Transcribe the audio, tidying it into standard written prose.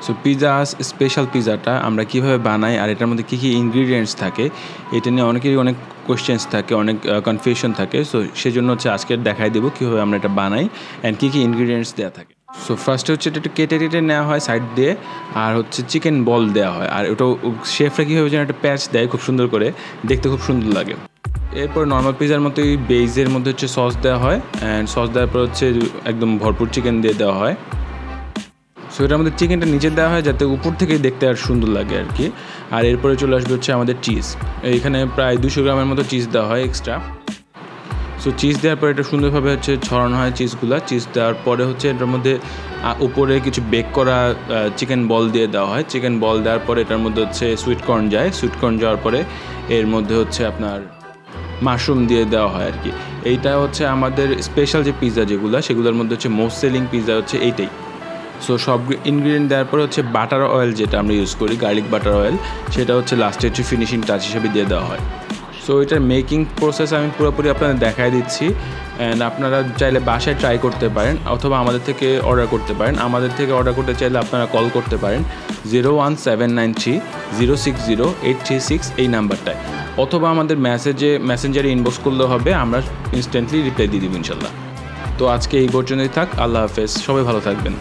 So pizza special পিৎজাটা আমরা কীভাবে বানাই আর এটার মধ্যে কী কী ইনগ্রিডিয়েন্টস থাকে এটা নিয়ে অনেকেরই অনেক কোয়েশ্চেন্স থাকে, অনেক কনফিউশন থাকে। সো সেজন্য হচ্ছে আজকে দেখাই দেবো কীভাবে আমরা এটা বানাই অ্যান্ড কী কী ইনগ্রিডিয়েন্টস দেওয়া থাকে। সো ফার্স্টে হচ্ছে এটা একটু কেটে নেওয়া হয় সাইড দিয়ে, আর হচ্ছে চিকেন বল দেওয়া হয়, আর ওটা শেফরা কীভাবে যেন একটা প্যাচ দেয় খুব সুন্দর করে, দেখতে খুব সুন্দর লাগে। এরপর নর্মাল পিৎজার মতোই বেইজের মধ্যে হচ্ছে সস দেওয়া হয়, অ্যান্ড সস দেওয়ার পর হচ্ছে একদম ভরপুর চিকেন দিয়ে দেওয়া হয়। সো এটার মধ্যে চিকেনটা নিচে দেওয়া হয় যাতে উপর থেকেই দেখতে আর সুন্দর লাগে আর কি। আর এরপরে চলে আসবে হচ্ছে আমাদের চিজ, এইখানে প্রায় 200 গ্রামের মতো চিজ দেওয়া হয় এক্সট্রা। সো চিজ দেওয়ার পরে এটা সুন্দরভাবে হচ্ছে ছড়ানো হয় চিজ দেওয়ার পরে হচ্ছে এটার মধ্যে উপরে কিছু বেক করা চিকেন বল দিয়ে দেওয়া হয়। চিকেন বল দেওয়ার পরে এটার মধ্যে হচ্ছে সুইটকর্ন যায়, সুইটকর্ন যাওয়ার পরে এর মধ্যে হচ্ছে আপনার মাশরুম দিয়ে দেওয়া হয় আর কি। এইটা হচ্ছে আমাদের স্পেশাল যে পিৎজা সেগুলোর মধ্যে হচ্ছে মোস্ট সেলিং পিৎজা হচ্ছে এইটাই। সো সব ইনগ্রিডিয়েন্ট দেওয়ার পরে হচ্ছে বাটার অয়েল যেটা আমরা ইউজ করি, গার্লিক বাটার অয়েল, সেটা হচ্ছে লাস্টে হচ্ছে ফিনিশিং টাচ হিসেবে দিয়ে দেওয়া হয়। সো এটার মেকিং প্রসেস আমি পুরোপুরি আপনাদের দেখাই দিচ্ছি, অ্যান্ড আপনারা চাইলে বাসায় ট্রাই করতে পারেন অথবা আমাদের থেকে অর্ডার করতে পারেন। আমাদের থেকে অর্ডার করতে চাইলে আপনারা কল করতে পারেন 01793060836 এই নাম্বারটায়, অথবা আমাদের মেসেঞ্জারে ইনবক্স করলেও হবে, আমরা ইনস্ট্যান্টলি রিপ্লাই দিয়ে দিব ইনশাল্লাহ। তো আজকে এই পর্যন্তই থাক, আল্লাহ হাফেজ, সবাই ভালো থাকবেন।